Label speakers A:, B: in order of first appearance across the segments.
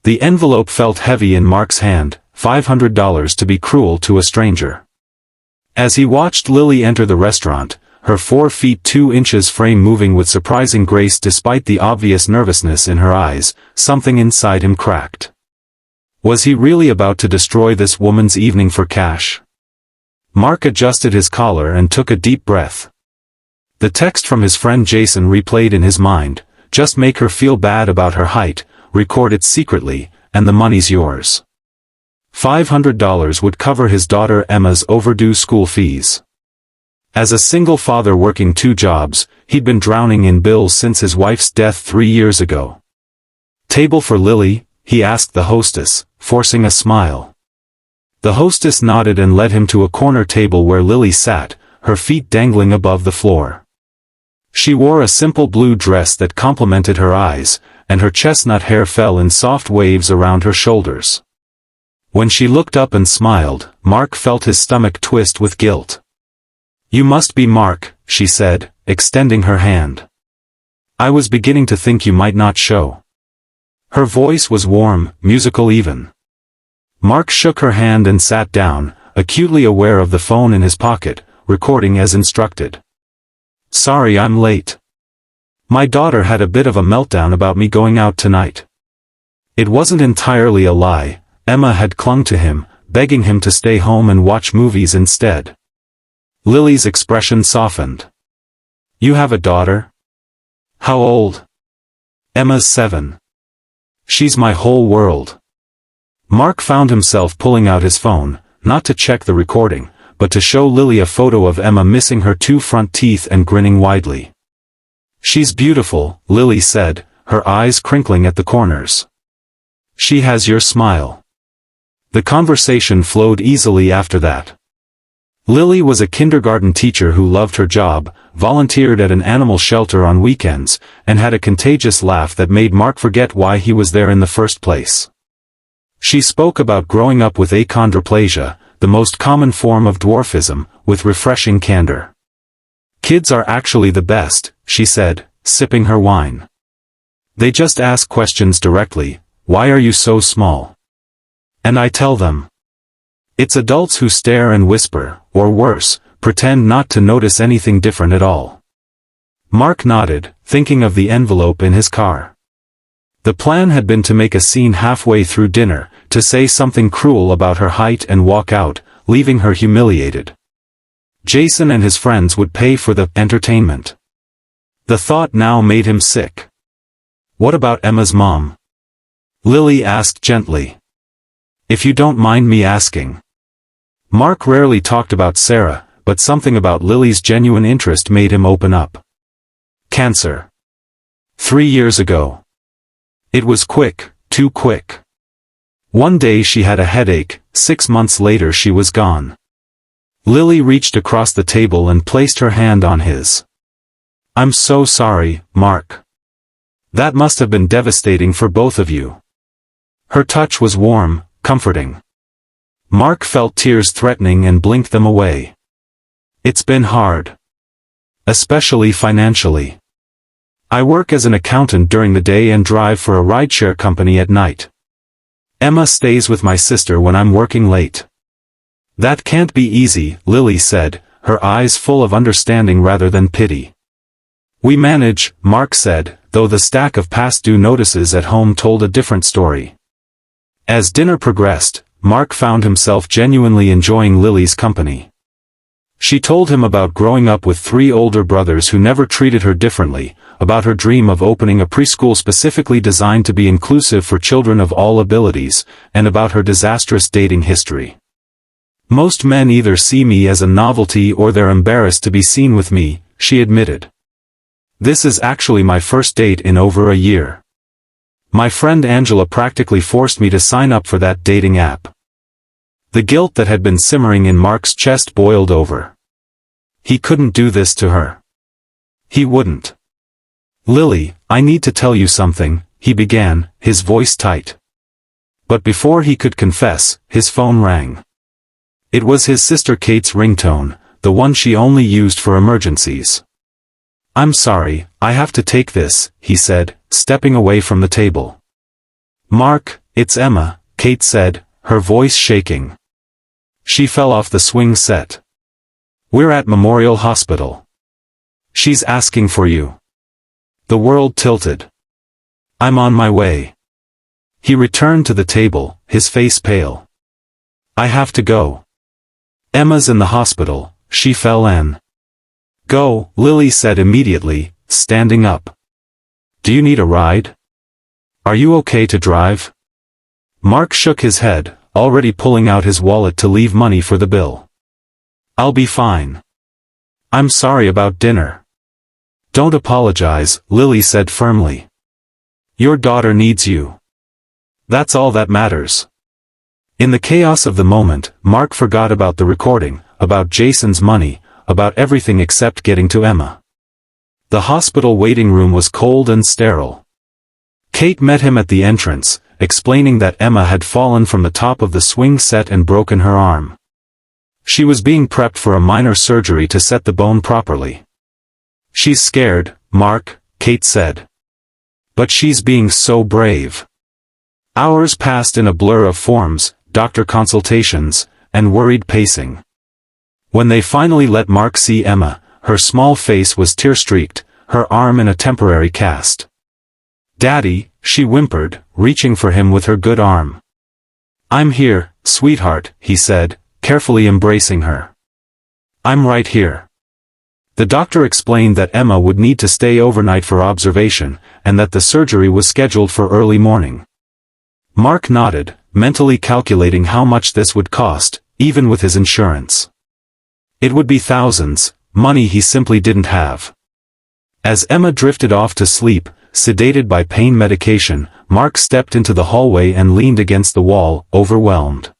A: The envelope felt heavy in Mark's hand, $500 to be cruel to a stranger. As he watched Lily enter the restaurant, her 4 feet 2 inches frame moving with surprising grace despite the obvious nervousness in her eyes, something inside him cracked. Was he really about to destroy this woman's evening for cash? Mark adjusted his collar and took a deep breath. The text from his friend Jason replayed in his mind, "Just make her feel bad about her height, record it secretly, and the money's yours." $500 would cover his daughter Emma's overdue school fees. As a single father working 2 jobs, he'd been drowning in bills since his wife's death 3 years ago. "Table for Lily?" he asked the hostess, forcing a smile. The hostess nodded and led him to a corner table where Lily sat, her feet dangling above the floor. She wore a simple blue dress that complemented her eyes, and her chestnut hair fell in soft waves around her shoulders. When she looked up and smiled, Mark felt his stomach twist with guilt. "You must be Mark," she said, extending her hand. "I was beginning to think you might not show." Her voice was warm, musical even. Mark shook her hand and sat down, acutely aware of the phone in his pocket, recording as instructed. "Sorry I'm late. My daughter had a bit of a meltdown about me going out tonight." It wasn't entirely a lie. Emma had clung to him, begging him to stay home and watch movies instead. Lily's expression softened. "You have a daughter? How old?" "Emma's 7. She's my whole world." Mark found himself pulling out his phone, not to check the recording, but to show Lily a photo of Emma missing her 2 front teeth and grinning widely. "She's beautiful," Lily said, her eyes crinkling at the corners. "She has your smile." The conversation flowed easily after that. Lily was a kindergarten teacher who loved her job, volunteered at an animal shelter on weekends, and had a contagious laugh that made Mark forget why he was there in the first place. She spoke about growing up with achondroplasia, the most common form of dwarfism, with refreshing candor. "Kids are actually the best," she said, sipping her wine. "They just ask questions directly, 'Why are you so small?' And I tell them. It's adults who stare and whisper, or worse, pretend not to notice anything different at all." Mark nodded, thinking of the envelope in his car. The plan had been to make a scene halfway through dinner, to say something cruel about her height and walk out, leaving her humiliated. Jason and his friends would pay for the entertainment. The thought now made him sick. "What about Emma's mom?" Lily asked gently. "If you don't mind me asking." Mark rarely talked about Sarah, but something about Lily's genuine interest made him open up. "Cancer. 3 years ago. It was quick, too quick. One day she had a headache, 6 months later she was gone." Lily reached across the table and placed her hand on his. "I'm so sorry, Mark. That must have been devastating for both of you." Her touch was warm, comforting. Mark felt tears threatening and blinked them away. "It's been hard. Especially financially. I work as an accountant during the day and drive for a rideshare company at night. Emma stays with my sister when I'm working late." "That can't be easy," Lily said, her eyes full of understanding rather than pity. "We manage," Mark said, though the stack of past due notices at home told a different story. As dinner progressed, Mark found himself genuinely enjoying Lily's company. She told him about growing up with 3 older brothers who never treated her differently, about her dream of opening a preschool specifically designed to be inclusive for children of all abilities, and about her disastrous dating history. "Most men either see me as a novelty or they're embarrassed to be seen with me," she admitted. "This is actually my first date in over a year. My friend Angela practically forced me to sign up for that dating app." The guilt that had been simmering in Mark's chest boiled over. He couldn't do this to her. He wouldn't. "Lily, I need to tell you something," he began, his voice tight. But before he could confess, his phone rang. It was his sister Kate's ringtone, the one she only used for emergencies. "I'm sorry, I have to take this," he said, stepping away from the table. "Mark, It's Emma, Kate said, her voice shaking. She fell off the swing set. We're at Memorial Hospital. She's asking for you. The world tilted. I'm on my way. He returned to the table, his face pale. I have to go. Emma's in the hospital, she fell in. Go, Lily said immediately, standing up. Do you need a ride? Are you okay to drive? Mark shook his head, already pulling out his wallet to leave money for the bill. I'll be fine. I'm sorry about dinner. Don't apologize, Lily said firmly. Your daughter needs you. That's all that matters. In the chaos of the moment, Mark forgot about the recording, about Jason's money, about everything except getting to Emma. The hospital waiting room was cold and sterile. Kate met him at the entrance, explaining that Emma had fallen from the top of the swing set and broken her arm. She was being prepped for a minor surgery to set the bone properly. She's scared, Mark, Kate said. But she's being so brave. Hours passed in a blur of forms, doctor consultations, and worried pacing. When they finally let Mark see Emma, her small face was tear-streaked, her arm in a temporary cast. Daddy, she whimpered, reaching for him with her good arm. I'm here, sweetheart, he said, carefully embracing her. I'm right here. The doctor explained that Emma would need to stay overnight for observation, and that the surgery was scheduled for early morning. Mark nodded, mentally calculating how much this would cost, even with his insurance. It would be thousands, money he simply didn't have. As Emma drifted off to sleep, sedated by pain medication, Mark stepped into the hallway and leaned against the wall, overwhelmed.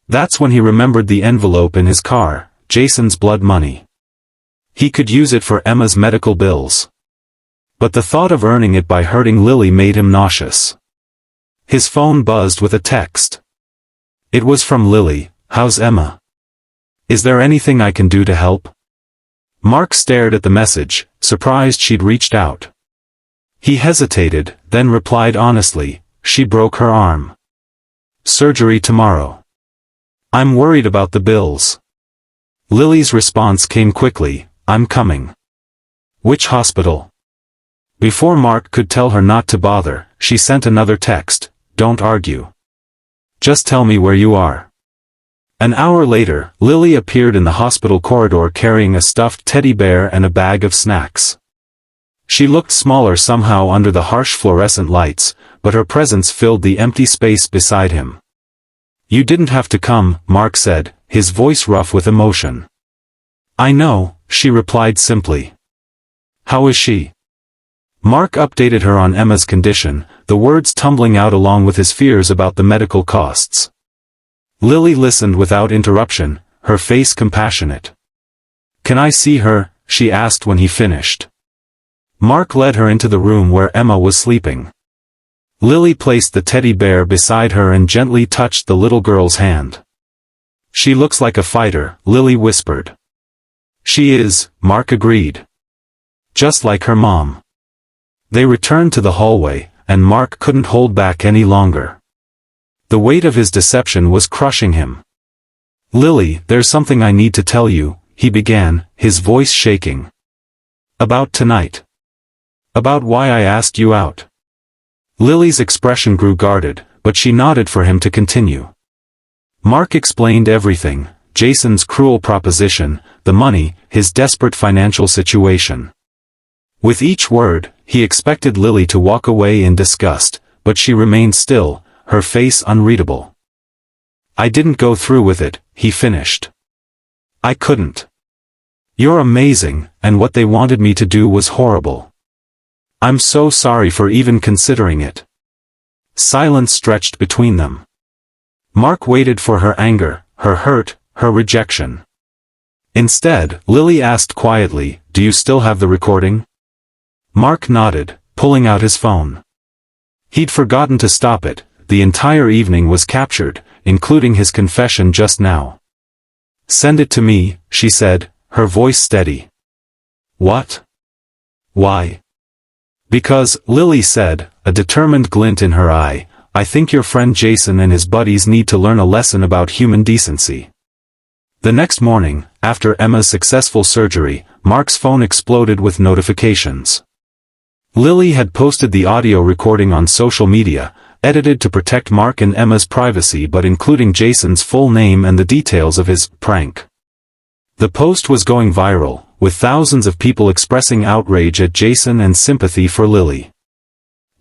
A: That's when he remembered the envelope in his car, Jason's blood money. He could use it for Emma's medical bills. But the thought of earning it by hurting Lily made him nauseous. His phone buzzed with a text. It was from Lily. How's Emma? Is there anything I can do to help? Mark stared at the message, surprised she'd reached out. He hesitated, then replied honestly, she broke her arm. Surgery tomorrow. I'm worried about the bills. Lily's response came quickly, I'm coming. Which hospital? Before Mark could tell her not to bother, she sent another text, don't argue. Just tell me where you are. An hour later, Lily appeared in the hospital corridor carrying a stuffed teddy bear and a bag of snacks. She looked smaller somehow under the harsh fluorescent lights, but her presence filled the empty space beside him. You didn't have to come, Mark said, his voice rough with emotion. I know, she replied simply. How is she? Mark updated her on Emma's condition, the words tumbling out along with his fears about the medical costs. Lily listened without interruption, her face compassionate. Can I see her? She asked when he finished. Mark led her into the room where Emma was sleeping. Lily placed the teddy bear beside her and gently touched the little girl's hand. She looks like a fighter, Lily whispered. She is, Mark agreed. Just like her mom. They returned to the hallway, and Mark couldn't hold back any longer. The weight of his deception was crushing him. Lily, there's something I need to tell you, he began, his voice shaking. About tonight. About why I asked you out. Lily's expression grew guarded, but she nodded for him to continue. Mark explained everything, Jason's cruel proposition, the money, his desperate financial situation. With each word, he expected Lily to walk away in disgust, but she remained still, her face unreadable. I didn't go through with it, he finished. I couldn't. You're amazing, and what they wanted me to do was horrible. I'm so sorry for even considering it. Silence stretched between them. Mark waited for her anger, her hurt, her rejection. Instead, Lily asked quietly, do you still have the recording? Mark nodded, pulling out his phone. He'd forgotten to stop it, the entire evening was captured, including his confession just now. Send it to me, she said, her voice steady. What? Why? Because, Lily said, a determined glint in her eye, I think your friend Jason and his buddies need to learn a lesson about human decency." The next morning, after Emma's successful surgery, Mark's phone exploded with notifications. Lily had posted the audio recording on social media, edited to protect Mark and Emma's privacy but including Jason's full name and the details of his prank. The post was going viral, with thousands of people expressing outrage at Jason and sympathy for Lily.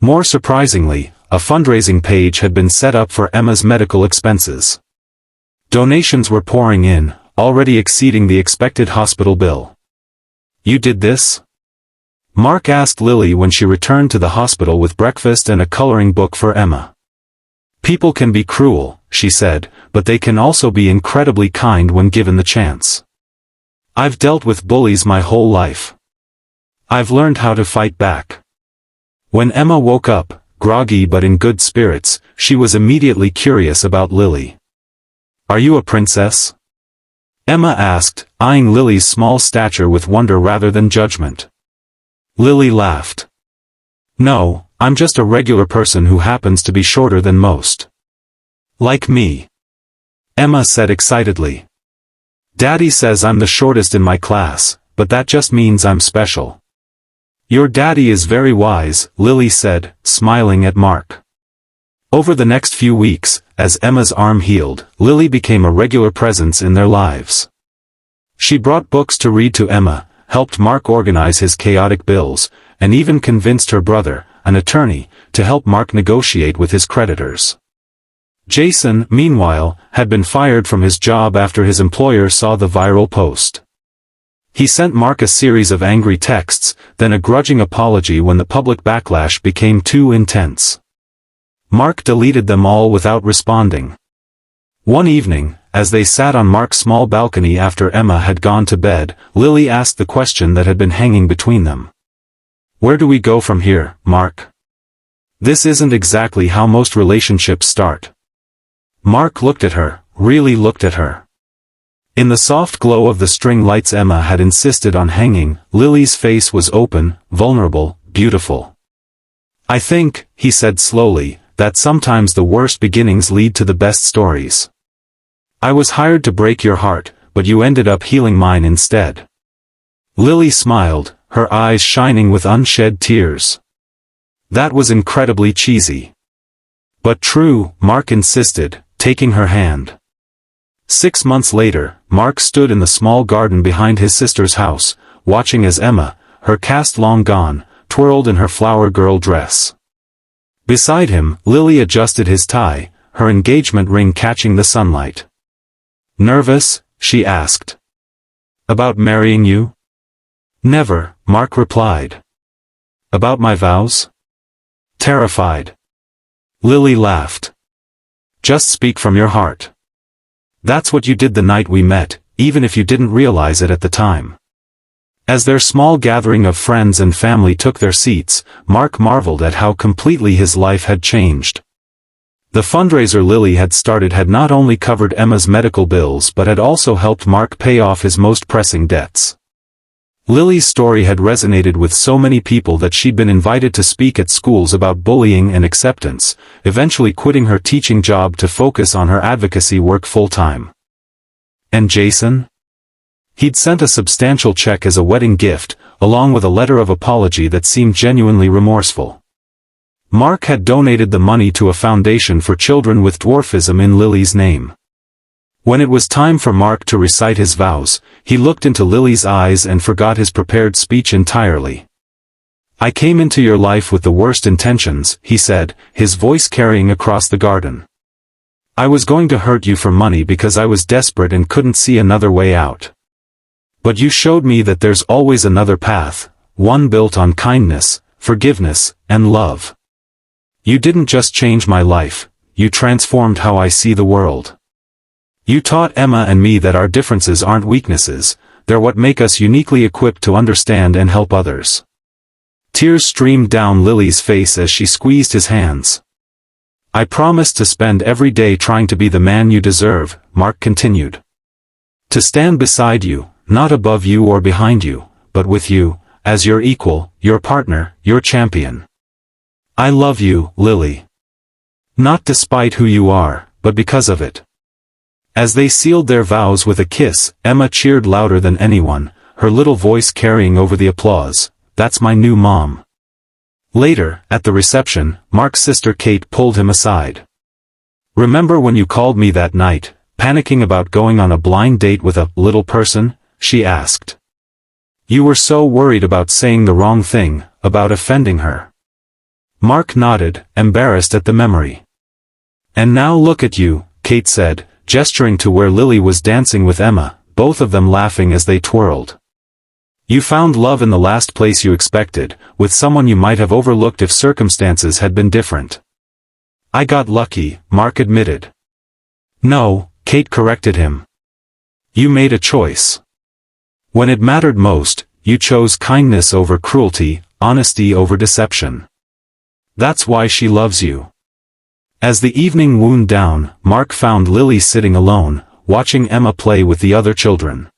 A: More surprisingly, a fundraising page had been set up for Emma's medical expenses. Donations were pouring in, already exceeding the expected hospital bill. "You did this?" Mark asked Lily when she returned to the hospital with breakfast and a coloring book for Emma. "People can be cruel," she said, "but they can also be incredibly kind when given the chance. I've dealt with bullies my whole life. I've learned how to fight back." When Emma woke up, groggy but in good spirits, she was immediately curious about Lily. "Are you a princess?" Emma asked, eyeing Lily's small stature with wonder rather than judgment. Lily laughed. "No, I'm just a regular person who happens to be shorter than most." "Like me," Emma said excitedly. "Daddy says I'm the shortest in my class, but that just means I'm special." "Your daddy is very wise," Lily said, smiling at Mark. Over the next few weeks, as Emma's arm healed, Lily became a regular presence in their lives. She brought books to read to Emma, helped Mark organize his chaotic bills, and even convinced her brother, an attorney, to help Mark negotiate with his creditors. Jason, meanwhile, had been fired from his job after his employer saw the viral post. He sent Mark a series of angry texts, then a grudging apology when the public backlash became too intense. Mark deleted them all without responding. One evening, as they sat on Mark's small balcony after Emma had gone to bed, Lily asked the question that had been hanging between them. "Where do we go from here, Mark? This isn't exactly how most relationships start." Mark looked at her, really looked at her. In the soft glow of the string lights Emma had insisted on hanging, Lily's face was open, vulnerable, beautiful. "I think," he said slowly, "that sometimes the worst beginnings lead to the best stories. I was hired to break your heart, but you ended up healing mine instead." Lily smiled, her eyes shining with unshed tears. "That was incredibly cheesy." "But true," Mark insisted, taking her hand. 6 months later, Mark stood in the small garden behind his sister's house, watching as Emma, her cast long gone, twirled in her flower girl dress. Beside him, Lily adjusted his tie, her engagement ring catching the sunlight. "Nervous?" she asked. "About marrying you?" "Never," Mark replied. "About my vows?" "Terrified." Lily laughed. "Just speak from your heart. That's what you did the night we met, even if you didn't realize it at the time." As their small gathering of friends and family took their seats, Mark marveled at how completely his life had changed. The fundraiser Lily had started had not only covered Emma's medical bills but had also helped Mark pay off his most pressing debts. Lily's story had resonated with so many people that she'd been invited to speak at schools about bullying and acceptance, eventually quitting her teaching job to focus on her advocacy work full-time. And Jason? He'd sent a substantial check as a wedding gift, along with a letter of apology that seemed genuinely remorseful. Mark had donated the money to a foundation for children with dwarfism in Lily's name. When it was time for Mark to recite his vows, he looked into Lily's eyes and forgot his prepared speech entirely. "I came into your life with the worst intentions," he said, his voice carrying across the garden. "I was going to hurt you for money because I was desperate and couldn't see another way out. But you showed me that there's always another path, one built on kindness, forgiveness, and love. You didn't just change my life, you transformed how I see the world. You taught Emma and me that our differences aren't weaknesses, they're what make us uniquely equipped to understand and help others." Tears streamed down Lily's face as she squeezed his hands. "I promise to spend every day trying to be the man you deserve," Mark continued. "To stand beside you, not above you or behind you, but with you, as your equal, your partner, your champion. I love you, Lily. Not despite who you are, but because of it. As they sealed their vows with a kiss, Emma cheered louder than anyone, her little voice carrying over the applause. "That's my new mom." Later, at the reception, Mark's sister Kate pulled him aside. "Remember when you called me that night, panicking about going on a blind date with a little person?" she asked. "You were so worried about saying the wrong thing, about offending her." Mark nodded, embarrassed at the memory. "And now look at you," Kate said, gesturing to where Lily was dancing with Emma, both of them laughing as they twirled. "You found love in the last place you expected, with someone you might have overlooked if circumstances had been different." "I got lucky," Mark admitted. "No," Kate corrected him. "You made a choice. When it mattered most, you chose kindness over cruelty, honesty over deception. That's why she loves you." As the evening wound down, Mark found Lily sitting alone, watching Emma play with the other children.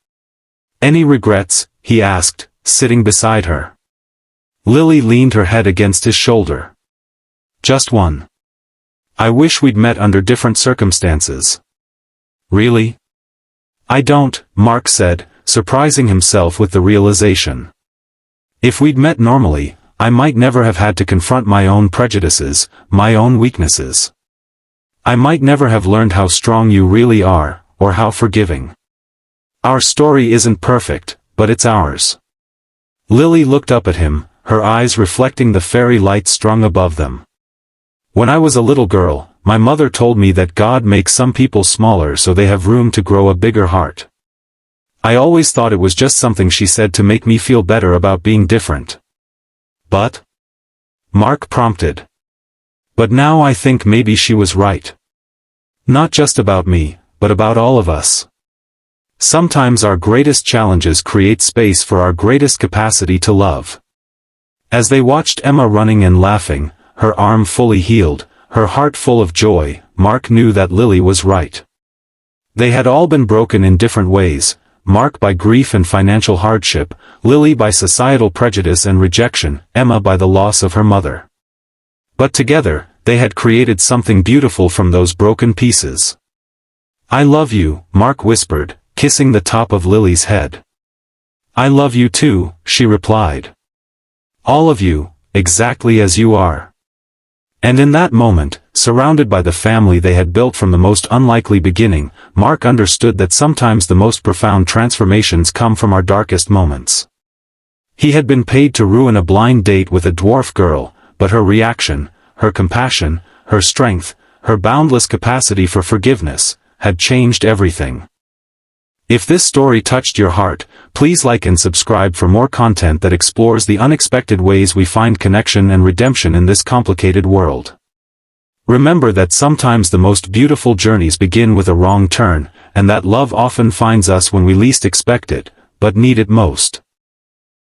A: "Any regrets?" he asked, sitting beside her. Lily leaned her head against his shoulder. "Just one. I wish we'd met under different circumstances." "Really?" "I don't," Mark said, surprising himself with the realization. "If we'd met normally, I might never have had to confront my own prejudices, my own weaknesses. I might never have learned how strong you really are, or how forgiving. Our story isn't perfect, but it's ours." Lily looked up at him, her eyes reflecting the fairy light strung above them. "When I was a little girl, my mother told me that God makes some people smaller so they have room to grow a bigger heart. I always thought it was just something she said to make me feel better about being different." "But?" Mark prompted. "But now I think maybe she was right. Not just about me, but about all of us. Sometimes our greatest challenges create space for our greatest capacity to love." As they watched Emma running and laughing, her arm fully healed, her heart full of joy, Mark knew that Lily was right. They had all been broken in different ways, Mark by grief and financial hardship, Lily by societal prejudice and rejection, Emma by the loss of her mother. But together, they had created something beautiful from those broken pieces. "I love you," Mark whispered, kissing the top of Lily's head. "I love you too," she replied. "All of you, exactly as you are." And in that moment, surrounded by the family they had built from the most unlikely beginning, Mark understood that sometimes the most profound transformations come from our darkest moments. He had been paid to ruin a blind date with a dwarf girl, but her reaction, her compassion, her strength, her boundless capacity for forgiveness, had changed everything. If this story touched your heart, please like and subscribe for more content that explores the unexpected ways we find connection and redemption in this complicated world. Remember that sometimes the most beautiful journeys begin with a wrong turn, and that love often finds us when we least expect it, but need it most.